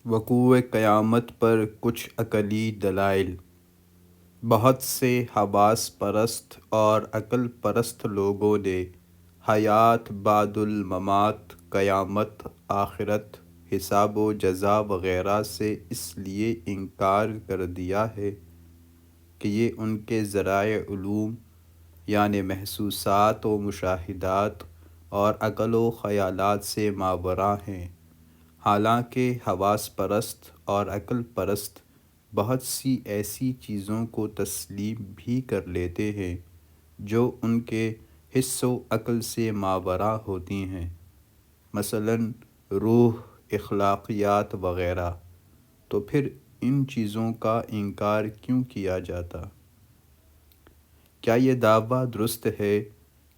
وقوع قیامت پر کچھ عقلی دلائل۔ بہت سے حواس پرست اور عقل پرست لوگوں نے حیات بعد الممات، قیامت، آخرت، حساب و جزا وغیرہ سے اس لیے انکار کر دیا ہے کہ یہ ان کے ذرائع علوم یعنی محسوسات و مشاہدات اور عقل و خیالات سے ماوراء ہیں، حالانکہ حواس پرست اور عقل پرست بہت سی ایسی چیزوں کو تسلیم بھی کر لیتے ہیں جو ان کے حس و عقل سے ماوراء ہوتی ہیں، مثلاً روح، اخلاقیات وغیرہ۔ تو پھر ان چیزوں کا انکار کیوں کیا جاتا؟ کیا یہ دعویٰ درست ہے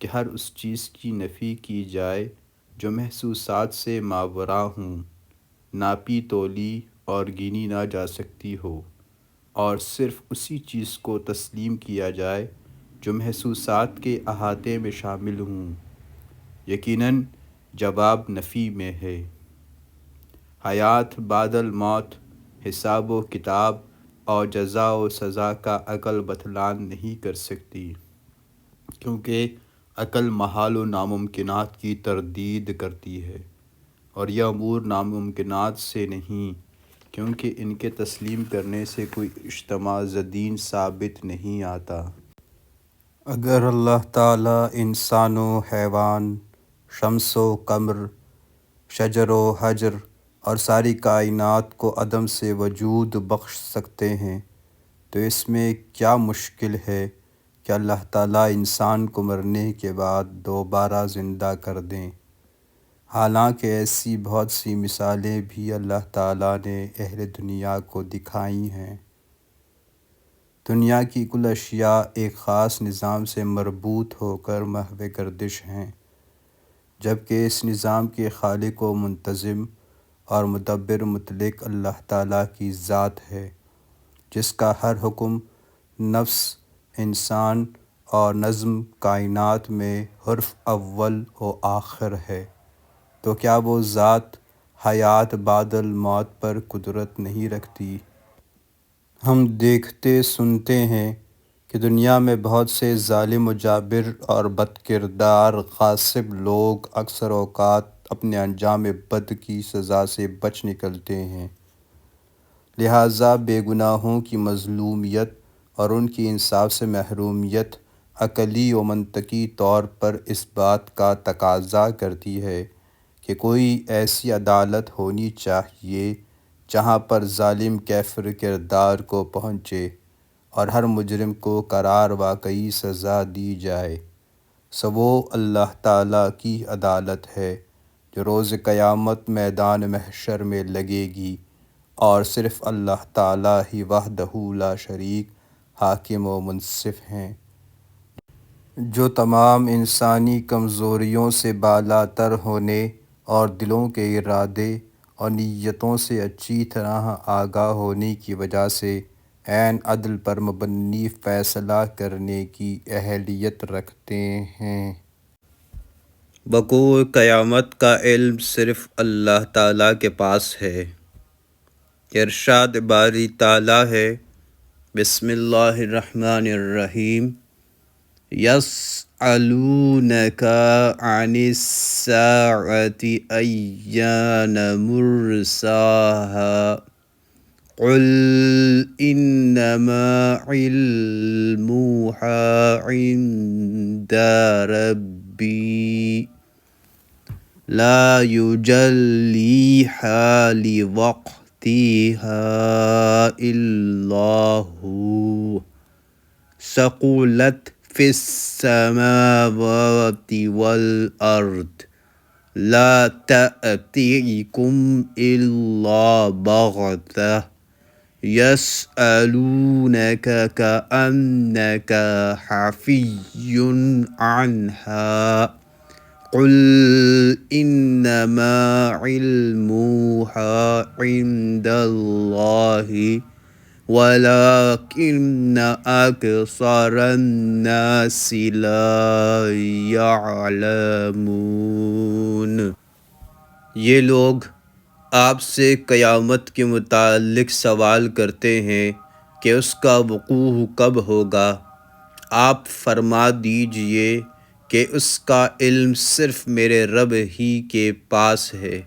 کہ ہر اس چیز کی نفی کی جائے جو محسوسات سے ماوراء ہوں، ناپی تولی اور گنی نہ جا سکتی ہو، اور صرف اسی چیز کو تسلیم کیا جائے جو محسوسات کے احاطے میں شامل ہوں؟ یقیناً جواب نفی میں ہے۔ حیات بعد الموت، حساب و کتاب اور جزا و سزا کا عقل بتلان نہیں کر سکتی، کیونکہ عقل محال و ناممکنات کی تردید کرتی ہے، اور یہ امور ناممکنات سے نہیں، کیونکہ ان کے تسلیم کرنے سے کوئی اجتماع دین ثابت نہیں آتا۔ اگر اللہ تعالیٰ انسان و حیوان، شمس و قمر، شجر و حجر اور ساری کائنات کو عدم سے وجود بخش سکتے ہیں تو اس میں کیا مشکل ہے کہ اللہ تعالیٰ انسان کو مرنے کے بعد دوبارہ زندہ کر دیں؟ حالانکہ ایسی بہت سی مثالیں بھی اللہ تعالیٰ نے اہل دنیا کو دکھائی ہیں۔ دنیا کی کل اشیاء ایک خاص نظام سے مربوط ہو کر محو گردش ہیں، جبکہ اس نظام کے خالق و منتظم اور مدبر مطلق اللہ تعالیٰ کی ذات ہے، جس کا ہر حکم نفس انسان اور نظم کائنات میں حرف اول و آخر ہے۔ تو کیا وہ ذات حیات بعد الموت پر قدرت نہیں رکھتی؟ ہم دیکھتے سنتے ہیں کہ دنیا میں بہت سے ظالم و جابر اور بد کردار غاصب لوگ اکثر اوقات اپنے انجام بد کی سزا سے بچ نکلتے ہیں، لہٰذا بے گناہوں کی مظلومیت اور ان کی انصاف سے محرومیت عقلی و منطقی طور پر اس بات کا تقاضا کرتی ہے کہ کوئی ایسی عدالت ہونی چاہیے جہاں پر ظالم کیفر کردار کو پہنچے اور ہر مجرم کو قرار واقعی سزا دی جائے۔ سو وہ اللہ تعالیٰ کی عدالت ہے جو روز قیامت میدان محشر میں لگے گی، اور صرف اللہ تعالیٰ ہی وحدہ لا شریک حاکم و منصف ہیں، جو تمام انسانی کمزوریوں سے بالا تر ہونے اور دلوں کے ارادے اور نیتوں سے اچھی طرح آگاہ ہونے کی وجہ سے عین عدل پر مبنی فیصلہ کرنے کی اہلیت رکھتے ہیں۔ وقوع قیامت کا علم صرف اللہ تعالیٰ کے پاس ہے۔ ارشاد باری تعالیٰ ہے، بسم اللہ الرحمن الرحیم، یسألونک عن الساعة ایان مرساہا قل انما علمها عند ربی لا یجلیہا لوقتها الا هو ثقلت فی السماوات والارض لا تأتیکم الا بغتہ یسألونک کأنک حفی عنہا قل انما علمها عند اللہ ولکن اکثر الناس لا یعلمون۔ یہ لوگ آپ سے قیامت کے متعلق سوال کرتے ہیں کہ اس کا وقوع کب ہوگا۔ آپ فرما دیجئے کہ اس کا علم صرف میرے رب ہی کے پاس ہے۔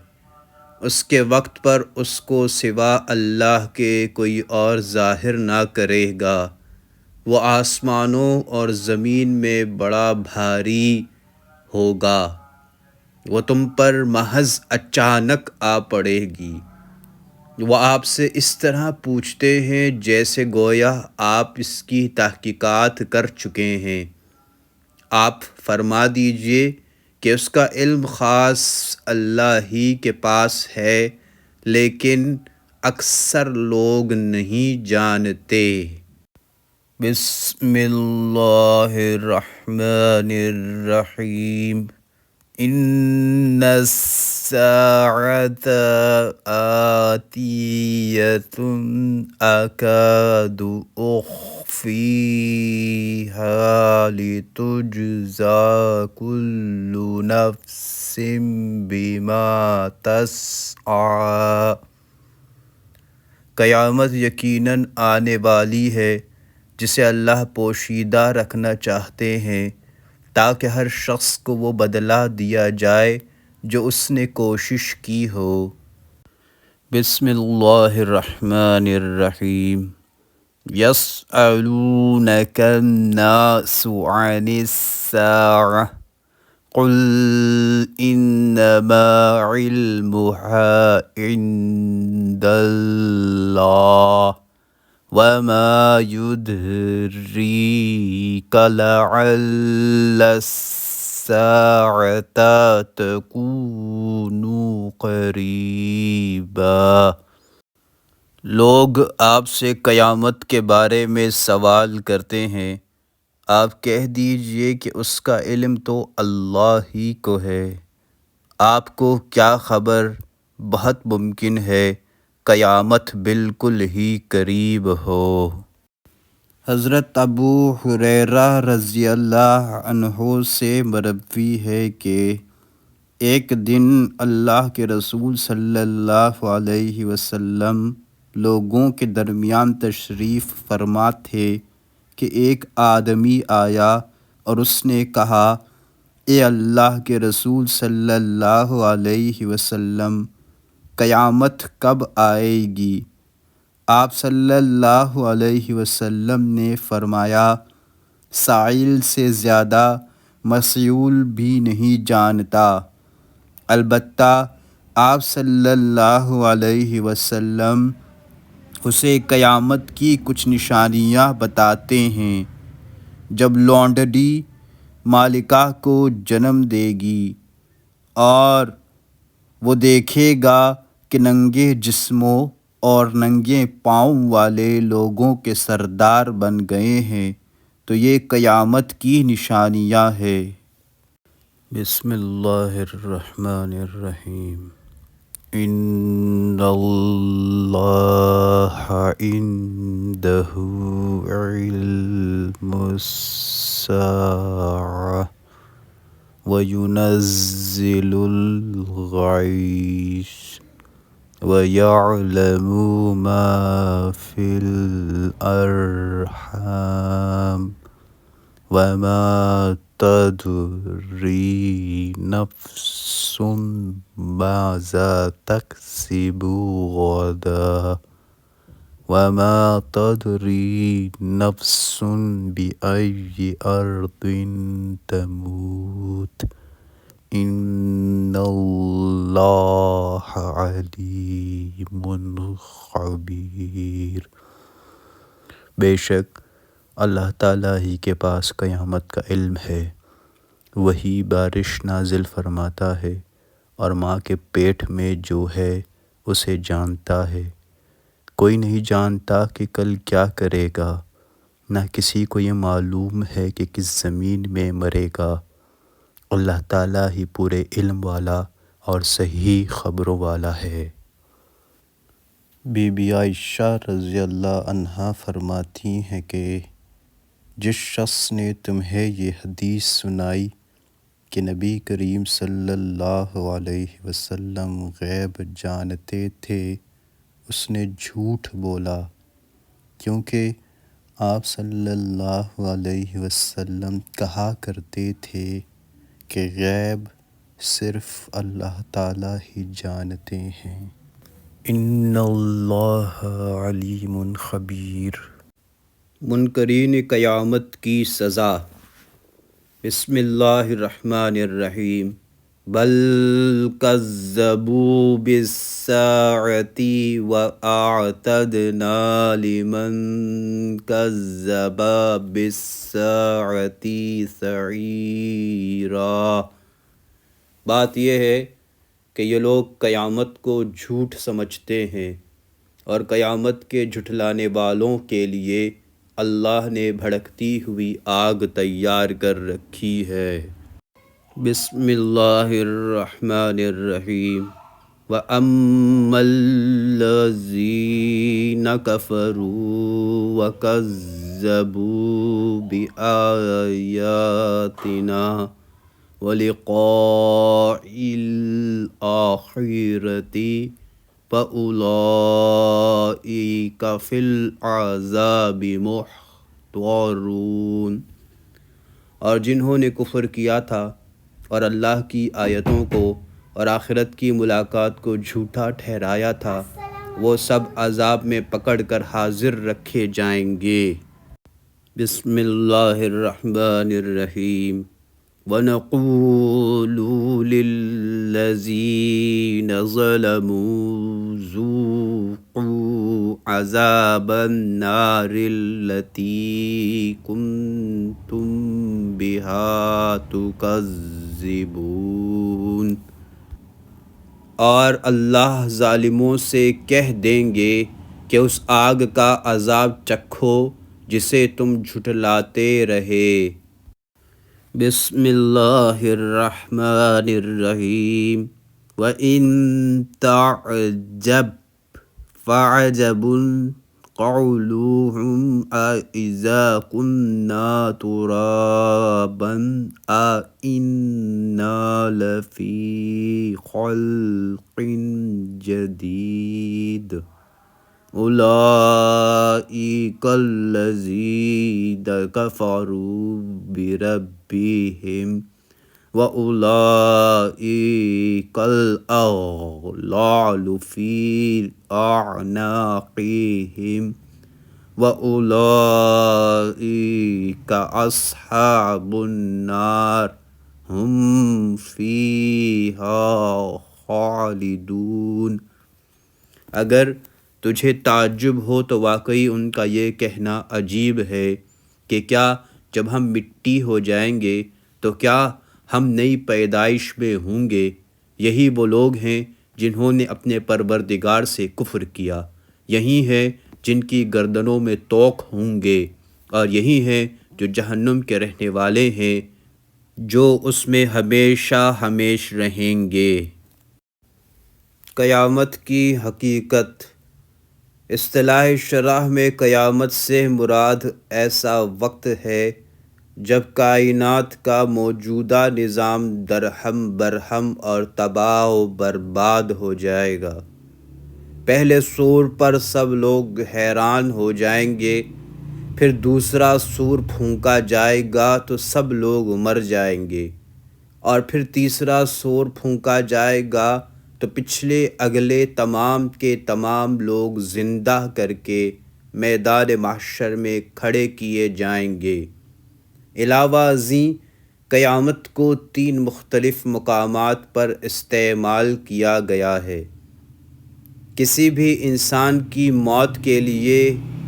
اس کے وقت پر اس کو سوا اللہ کے کوئی اور ظاہر نہ کرے گا۔ وہ آسمانوں اور زمین میں بڑا بھاری ہوگا۔ وہ تم پر محض اچانک آ پڑے گی۔ وہ آپ سے اس طرح پوچھتے ہیں جیسے گویا آپ اس کی تحقیقات کر چکے ہیں۔ آپ فرما دیجئے کہ اس کا علم خاص اللہ ہی کے پاس ہے، لیکن اکثر لوگ نہیں جانتے۔ بسم اللہ الرحمن الرحیم۔ ان الساعة آتیۃ اکاد اخفیها لتجزا کل نفس بما تسعی۔ قیامت یقیناً آنے والی ہے جسے اللہ پوشیدہ رکھنا چاہتے ہیں تاکہ ہر شخص کو وہ بدلہ دیا جائے جو اس نے کوشش کی ہو۔ بسم اللہ الرحمن الرحیم۔ یسألونک الناس عن الساعة قل انما علمها عند اللہ وما يدريك لعل الساعة تكون قريبا۔ لوگ آپ سے قیامت کے بارے میں سوال کرتے ہیں، آپ کہہ دیجئے کہ اس کا علم تو اللہ ہی کو ہے۔ آپ کو کیا خبر، بہت ممکن ہے قیامت بالکل ہی قریب ہو۔ حضرت ابو ہریرہ رضی اللہ عنہ سے مروی ہے کہ ایک دن اللہ کے رسول صلی اللہ علیہ وسلم لوگوں کے درمیان تشریف فرما تھے کہ ایک آدمی آیا اور اس نے کہا، اے اللہ کے رسول صلی اللہ علیہ وسلم، قیامت کب آئے گی؟ آپ صلی اللہ علیہ وسلم نے فرمایا، سائل سے زیادہ مسئول بھی نہیں جانتا۔ البتہ آپ صلی اللہ علیہ وسلم اسے قیامت کی کچھ نشانیاں بتاتے ہیں۔ جب لونڈی مالکہ کو جنم دے گی اور وہ دیکھے گا کہ ننگے جسموں اور ننگے پاؤں والے لوگوں کے سردار بن گئے ہیں تو یہ قیامت کی نشانیاں ہے۔ بسم اللہ الرحمن الرحیم۔ ان اللہ عنده علم الساعة وينزل الغيث ويعلم ما في الأرحام وما تدري نفس ماذا تكسب غدا وما تدري نفس بأي أرض تموت ان اللہ علیم خبیر۔ بے شک اللہ تعالیٰ ہی کے پاس قیامت کا علم ہے، وہی بارش نازل فرماتا ہے اور ماں کے پیٹ میں جو ہے اسے جانتا ہے۔ کوئی نہیں جانتا کہ کل کیا کرے گا، نہ کسی کو یہ معلوم ہے کہ کس زمین میں مرے گا۔ اللہ تعالیٰ ہی پورے علم والا اور صحیح خبروں والا ہے۔ بی بی عائشہ رضی اللہ عنہا فرماتی ہیں کہ جس شخص نے تمہیں یہ حدیث سنائی کہ نبی کریم صلی اللہ علیہ وسلم غیب جانتے تھے، اس نے جھوٹ بولا، کیونکہ آپ صلی اللہ علیہ وسلم کہا کرتے تھے کہ غیب صرف اللہ تعالیٰ ہی جانتے ہیں۔ ان اللہ علیم خبیر۔ منکرین قیامت کی سزا۔ بسم اللہ الرحمن الرحیم۔ بل کذبوا بالساعۃ واعتدنا لمن کذب بالساعۃ سعیرا۔ بات یہ ہے کہ یہ لوگ قیامت کو جھوٹ سمجھتے ہیں، اور قیامت کے جھٹلانے والوں کے لیے اللہ نے بھڑکتی ہوئی آگ تیار کر رکھی ہے۔ بسم اللہ الرحمن الرحیم۔ وَأَمَّا الَّذِينَ كَفَرُوا وَكَذَّبُوا بِآيَاتِنَا وَلِقَاءِ الْآخِرَةِ فَأُولَئِكَ فِي الْعَذَابِ مُحْضَرُونَ۔ اور جنہوں نے کفر کیا تھا اور اللہ کی آیتوں کو اور آخرت کی ملاقات کو جھوٹا ٹھہرایا تھا، وہ سب عذاب میں پکڑ کر حاضر رکھے جائیں گے۔ بسم اللہ الرحمن الرحیم۔ وَنَقُولُ لِلَّذِينَ ظَلَمُوا ذُوقُوا عَذَابَ النَّارِ الَّتِي كُنتُم بِهَا تُكَذِّبُونَ۔ اور اللہ ظالموں سے کہہ دیں گے کہ اس آگ کا عذاب چکھو جسے تم جھٹلاتے رہے۔ بسم اللہ الرحمن الرحیم۔ وَإِن تَعْجَبْ فَعَجَبٌ قَوْلُهُمْ أَإِذَا كُنَّا تُرَابًا أَإِنَّا لَفِي خَلْقٍ جَدِيدٍ۔ أُولَئِكَ الَّذِينَ كَفَرُوا بِرَبِّهِمْ وَأُولَئِكَ الْأَغْلَالُ فِي أَعْنَاقِهِمْ وَأُولَئِكَ أَصْحَابُ النَّارِ هُمْ فِيهَا خَالِدُونَ۔ اگر تجھے تعجب ہو تو واقعی ان کا یہ کہنا عجیب ہے کہ کیا جب ہم مٹی ہو جائیں گے تو کیا ہم نئی پیدائش میں ہوں گے؟ یہی وہ لوگ ہیں جنہوں نے اپنے پروردگار سے کفر کیا، یہی ہیں جن کی گردنوں میں طوق ہوں گے، اور یہی ہیں جو جہنم کے رہنے والے ہیں، جو اس میں ہمیشہ ہمیش رہیں گے۔ قیامت کی حقیقت۔ اصطلاح شرح میں قیامت سے مراد ایسا وقت ہے جب کائنات کا موجودہ نظام درہم برہم اور تباہ و برباد ہو جائے گا۔ پہلے سور پر سب لوگ حیران ہو جائیں گے، پھر دوسرا سور پھونکا جائے گا تو سب لوگ مر جائیں گے، اور پھر تیسرا سور پھونکا جائے گا تو پچھلے اگلے تمام کے تمام لوگ زندہ کر کے میدان محشر میں کھڑے کیے جائیں گے۔ علاوہ ازیں قیامت کو 3 مختلف مقامات پر استعمال کیا گیا ہے کسی بھی انسان کی موت کے لیے،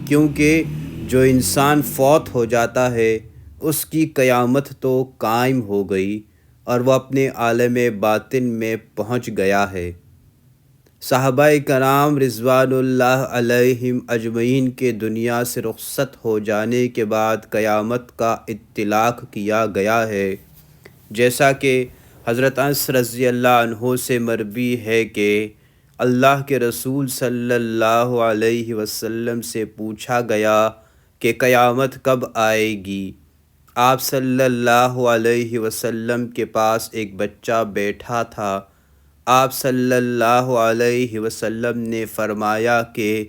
کیونکہ جو انسان فوت ہو جاتا ہے اس کی قیامت تو قائم ہو گئی اور وہ اپنے عالم باطن میں پہنچ گیا ہے۔ صحابہ کرام رضوان اللہ علیہم اجمعین کے دنیا سے رخصت ہو جانے کے بعد قیامت کا اطلاق کیا گیا ہے، جیسا کہ حضرت انس رضی اللہ عنہ سے مروی ہے کہ اللہ کے رسول صلی اللہ علیہ وسلم سے پوچھا گیا کہ قیامت کب آئے گی؟ آپ صلی اللہ علیہ وسلم کے پاس ایک بچہ بیٹھا تھا۔ آپ صلی اللہ علیہ وسلم نے فرمایا کہ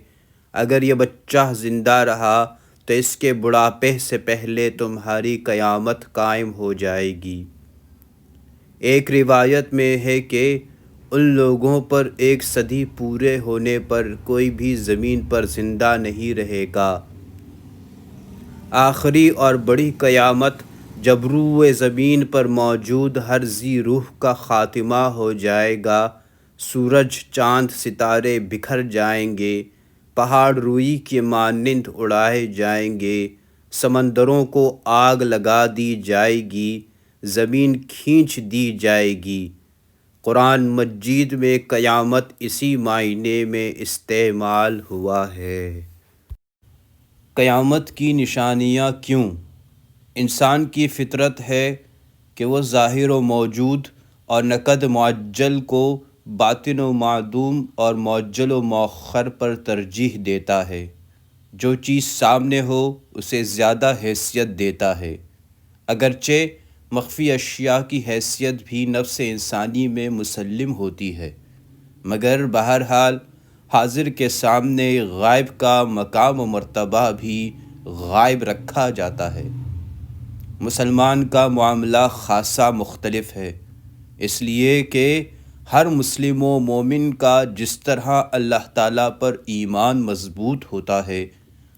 اگر یہ بچہ زندہ رہا تو اس کے بڑھاپے سے پہلے تمہاری قیامت قائم ہو جائے گی۔ ایک روایت میں ہے کہ ان لوگوں پر 1 صدی پورے ہونے پر کوئی بھی زمین پر زندہ نہیں رہے گا۔ آخری اور بڑی قیامت جب روئے زمین پر موجود ہر ذی روح کا خاتمہ ہو جائے گا، سورج چاند ستارے بکھر جائیں گے، پہاڑ روئی کے مانند اڑائے جائیں گے، سمندروں کو آگ لگا دی جائے گی، زمین کھینچ دی جائے گی۔ قرآن مجید میں قیامت اسی معنی میں استعمال ہوا ہے۔ قیامت کی نشانیاں کیوں؟ انسان کی فطرت ہے کہ وہ ظاہر و موجود اور نقد معجل کو باطن و معدوم اور معجل و مؤخر پر ترجیح دیتا ہے۔ جو چیز سامنے ہو اسے زیادہ حیثیت دیتا ہے، اگرچہ مخفی اشیاء کی حیثیت بھی نفس انسانی میں مسلم ہوتی ہے، مگر بہرحال حاضر کے سامنے غائب کا مقام و مرتبہ بھی غائب رکھا جاتا ہے۔ مسلمان کا معاملہ خاصا مختلف ہے، اس لیے کہ ہر مسلم و مومن کا جس طرح اللہ تعالیٰ پر ایمان مضبوط ہوتا ہے،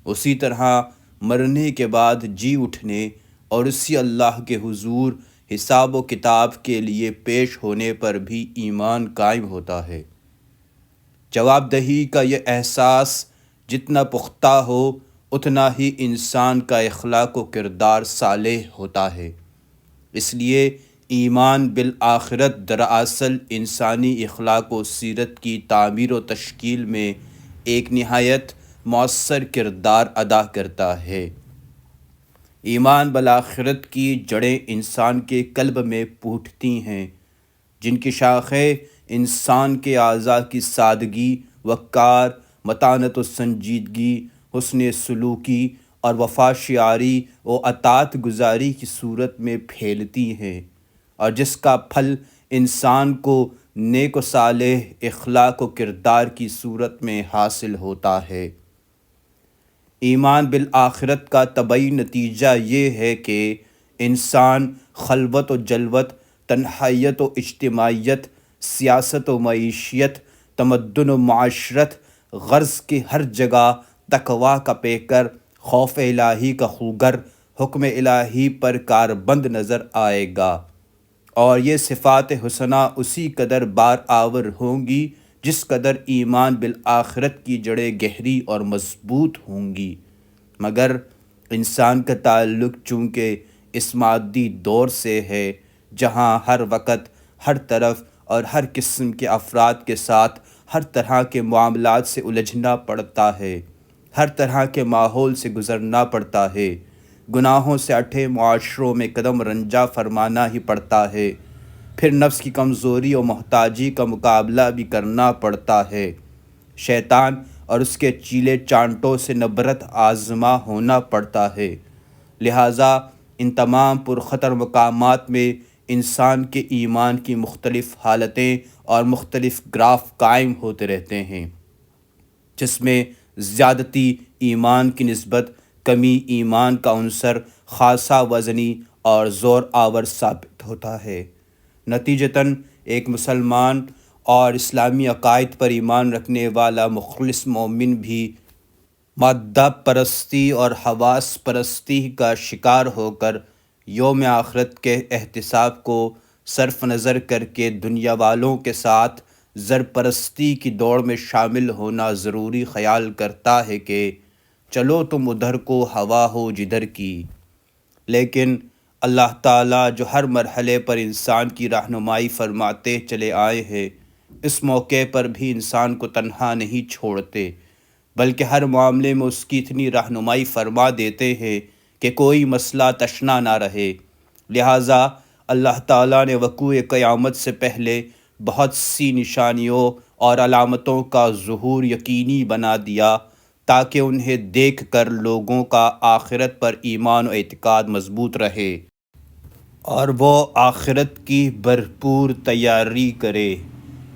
اسی طرح مرنے کے بعد جی اٹھنے اور اسی اللہ کے حضور حساب و کتاب کے لیے پیش ہونے پر بھی ایمان قائم ہوتا ہے۔ جواب دہی کا یہ احساس جتنا پختہ ہو اتنا ہی انسان کا اخلاق و کردار صالح ہوتا ہے۔ اس لیے ایمان بالآخرت دراصل انسانی اخلاق و سیرت کی تعمیر و تشکیل میں ایک نہایت مؤثر کردار ادا کرتا ہے۔ ایمان بالآخرت کی جڑیں انسان کے قلب میں پھوٹتی ہیں، جن کی شاخیں انسان کے اعضاء کی سادگی، وقار، متانت و سنجیدگی، حسن سلوکی اور وفا شعاری و اطاعت گزاری کی صورت میں پھیلتی ہیں، اور جس کا پھل انسان کو نیک و صالح اخلاق و کردار کی صورت میں حاصل ہوتا ہے۔ ایمان بالآخرت کا طبعی نتیجہ یہ ہے کہ انسان خلوت و جلوت، تنہائیت و اجتماعیت، سیاست و معیشیت، تمدن و معاشرت، غرض کی ہر جگہ تقویٰ کا پیکر، خوف الہی کا خوگر، حکم الہی پر کاربند نظر آئے گا، اور یہ صفات حسنہ اسی قدر بار آور ہوں گی جس قدر ایمان بالآخرت کی جڑیں گہری اور مضبوط ہوں گی۔ مگر انسان کا تعلق چونکہ اس مادی دور سے ہے، جہاں ہر وقت، ہر طرف اور ہر قسم کے افراد کے ساتھ ہر طرح کے معاملات سے الجھنا پڑتا ہے، ہر طرح کے ماحول سے گزرنا پڑتا ہے، گناہوں سے اٹھے معاشروں میں قدم رنجہ فرمانا ہی پڑتا ہے، پھر نفس کی کمزوری و محتاجی کا مقابلہ بھی کرنا پڑتا ہے، شیطان اور اس کے چیلے چانٹوں سے نبرد آزما ہونا پڑتا ہے۔ لہٰذا ان تمام پرخطر مقامات میں انسان کے ایمان کی مختلف حالتیں اور مختلف گراف قائم ہوتے رہتے ہیں، جس میں زیادتی ایمان کی نسبت کمی ایمان کا عنصر خاصا وزنی اور زور آور ثابت ہوتا ہے۔ نتیجتاً ایک مسلمان اور اسلامی عقائد پر ایمان رکھنے والا مخلص مومن بھی مادہ پرستی اور حواس پرستی کا شکار ہو کر یوم آخرت کے احتساب کو صرف نظر کر کے دنیا والوں کے ساتھ زر پرستی کی دوڑ میں شامل ہونا ضروری خیال کرتا ہے کہ چلو تم ادھر کو ہوا ہو جدھر کی۔ لیکن اللہ تعالیٰ جو ہر مرحلے پر انسان کی رہنمائی فرماتے چلے آئے ہیں، اس موقع پر بھی انسان کو تنہا نہیں چھوڑتے، بلکہ ہر معاملے میں اس کی اتنی رہنمائی فرما دیتے ہیں کہ کوئی مسئلہ تشنا نہ رہے۔ لہٰذا اللہ تعالیٰ نے وقوع قیامت سے پہلے بہت سی نشانیوں اور علامتوں کا ظہور یقینی بنا دیا، تاکہ انہیں دیکھ کر لوگوں کا آخرت پر ایمان و اعتقاد مضبوط رہے اور وہ آخرت کی بھرپور تیاری کرے،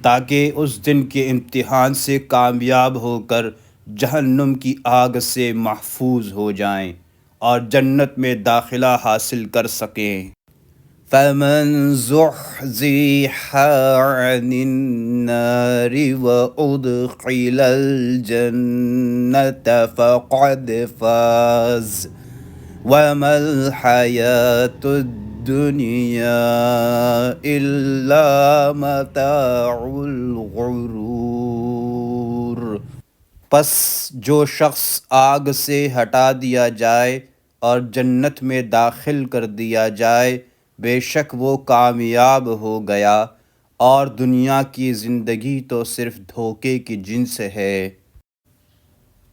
تاکہ اس دن کے امتحان سے کامیاب ہو کر جہنم کی آگ سے محفوظ ہو جائیں اور جنت میں داخلہ حاصل کر سکیں۔ فَمَن زُحْزِحَ عَنِ النَّارِ وَأُدْخِلَ الْجَنَّةَ فَقَدْ فَازَ وَمَا الْحَيَاةُ الدُّنْيَا إِلَّا مَتَاعُ الْغُرُورِ۔ پس جو شخص آگ سے ہٹا دیا جائے اور جنت میں داخل کر دیا جائے، بے شک وہ کامیاب ہو گیا، اور دنیا کی زندگی تو صرف دھوکے کی جنس ہے۔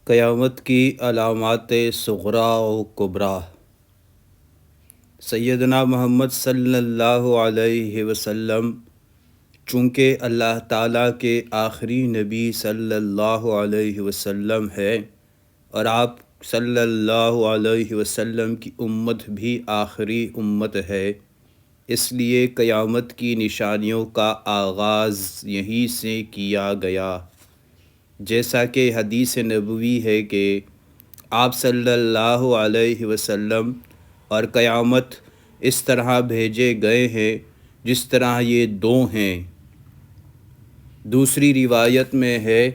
قیامت کی علامات صغریٰ و کبریٰ۔ سیدنا محمد صلی اللہ علیہ وسلم چونکہ اللہ تعالیٰ کے آخری نبی صلی اللہ علیہ وسلم ہے، اور آپ صلی اللہ علیہ وسلم کی امت بھی آخری امت ہے، اس لیے قیامت کی نشانیوں کا آغاز یہیں سے کیا گیا۔ جیسا کہ حدیث نبوی ہے کہ آپ صلی اللہ علیہ وسلم اور قیامت اس طرح بھیجے گئے ہیں جس طرح یہ دو ہیں۔ دوسری روایت میں ہے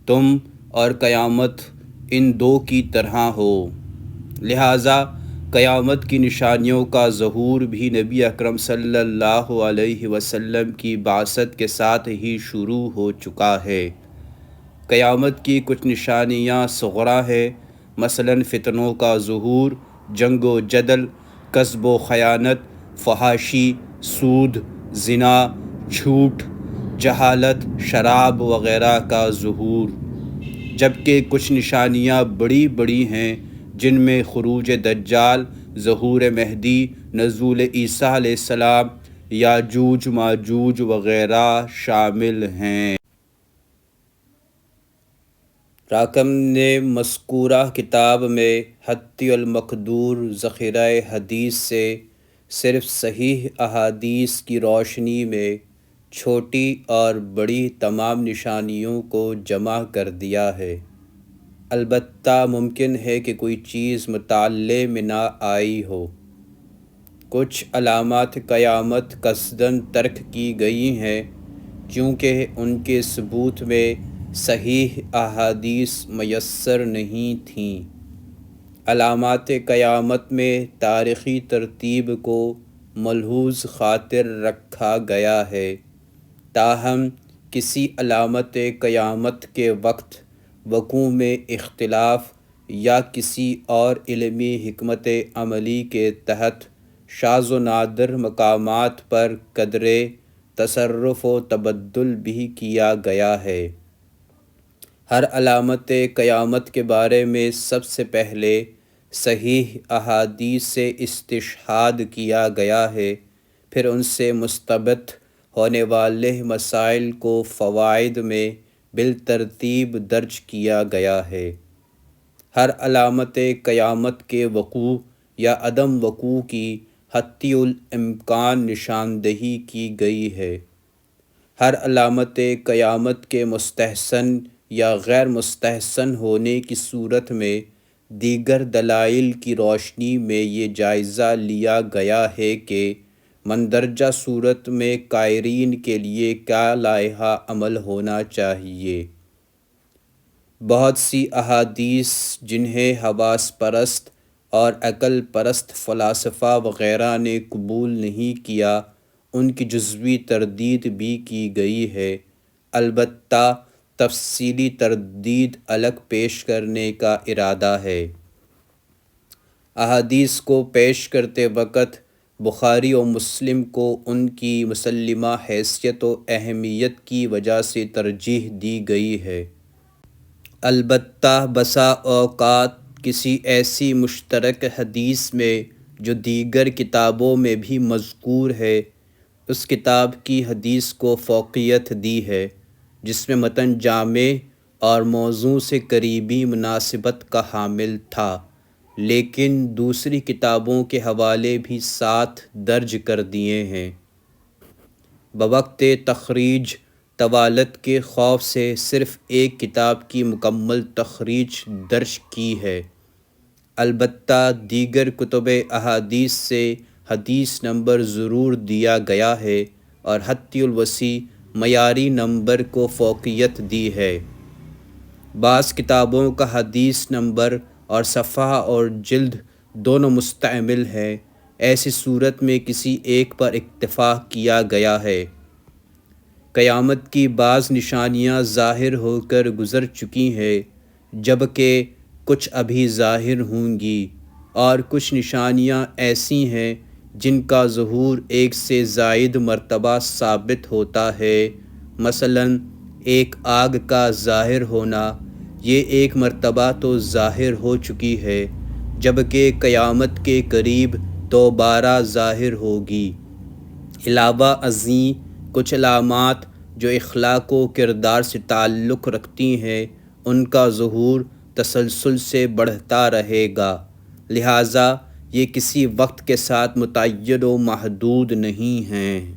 تم اور قیامت ان دو کی طرح ہو، لہٰذا قیامت کی نشانیوں کا ظہور بھی نبی اکرم صلی اللہ علیہ وسلم کی بعثت کے ساتھ ہی شروع ہو چکا ہے۔ قیامت کی کچھ نشانیاں صغریٰ ہیں، مثلاً فتنوں کا ظہور، جنگ و جدل، کذب و خیانت، فحاشی، سود، زنا، جھوٹ، جہالت، شراب وغیرہ کا ظہور، جبکہ کچھ نشانیاں بڑی بڑی ہیں جن میں خروج دجال، ظہور مہدی، نزول عیسیٰ علیہ السلام، یاجوج ماجوج وغیرہ شامل ہیں۔ راکم نے مذکورہ کتاب میں حتی المقدور ذخیرہ حدیث سے صرف صحیح احادیث کی روشنی میں چھوٹی اور بڑی تمام نشانیوں کو جمع کر دیا ہے۔ البتہ ممکن ہے کہ کوئی چیز مطالعے میں نہ آئی ہو۔ کچھ علامات قیامت قصداً ترک کی گئی ہیں کیونکہ ان کے ثبوت میں صحیح احادیث میسر نہیں تھیں۔ علامات قیامت میں تاریخی ترتیب کو ملحوظ خاطر رکھا گیا ہے، تاہم کسی علامت قیامت کے وقت وقوع میں اختلاف یا کسی اور علمی حکمت عملی کے تحت شاذ و نادر مقامات پر قدرے تصرف و تبدل بھی کیا گیا ہے۔ ہر علامت قیامت کے بارے میں سب سے پہلے صحیح احادیث سے استشہاد کیا گیا ہے، پھر ان سے مستنبط ہونے والے مسائل کو فوائد میں بالترتیب درج کیا گیا ہے۔ ہر علامت قیامت کے وقوع یا عدم وقوع کی حتی الامکان نشاندہی کی گئی ہے۔ ہر علامت قیامت کے مستحسن یا غیر مستحسن ہونے کی صورت میں دیگر دلائل کی روشنی میں یہ جائزہ لیا گیا ہے کہ مندرجہ صورت میں قائرین کے لیے کیا لائحہ عمل ہونا چاہیے۔ بہت سی احادیث جنہیں حواس پرست اور عقل پرست فلاسفہ وغیرہ نے قبول نہیں کیا، ان کی جزوی تردید بھی کی گئی ہے، البتہ تفصیلی تردید الگ پیش کرنے کا ارادہ ہے۔ احادیث کو پیش کرتے وقت بخاری و مسلم کو ان کی مسلمہ حیثیت و اہمیت کی وجہ سے ترجیح دی گئی ہے۔ البتہ بسا اوقات کسی ایسی مشترک حدیث میں جو دیگر کتابوں میں بھی مذکور ہے، اس کتاب کی حدیث کو فوقیت دی ہے، جس میں متن جامع اور موضوع سے قریبی مناسبت کا حامل تھا، لیکن دوسری کتابوں کے حوالے بھی ساتھ درج کر دیے ہیں۔ بوقت تخریج طوالت کے خوف سے صرف ایک کتاب کی مکمل تخریج درج کی ہے، البتہ دیگر کتب احادیث سے حدیث نمبر ضرور دیا گیا ہے اور حتی الوسیع معیاری نمبر کو فوقیت دی ہے۔ بعض کتابوں کا حدیث نمبر اور صفحہ اور جلد دونوں مستعمل ہے، ایسی صورت میں کسی ایک پر اکتفا کیا گیا ہے۔ قیامت کی بعض نشانیاں ظاہر ہو کر گزر چکی ہیں، جبکہ کچھ ابھی ظاہر ہوں گی، اور کچھ نشانیاں ایسی ہیں جن کا ظہور ایک سے زائد مرتبہ ثابت ہوتا ہے۔ مثلاً ایک آگ کا ظاہر ہونا، یہ ایک مرتبہ تو ظاہر ہو چکی ہے، جبکہ قیامت کے قریب دوبارہ ظاہر ہوگی۔ علاوہ ازیں کچھ علامات جو اخلاق و کردار سے تعلق رکھتی ہیں، ان کا ظہور تسلسل سے بڑھتا رہے گا، لہٰذا یہ کسی وقت کے ساتھ متعین و محدود نہیں ہیں۔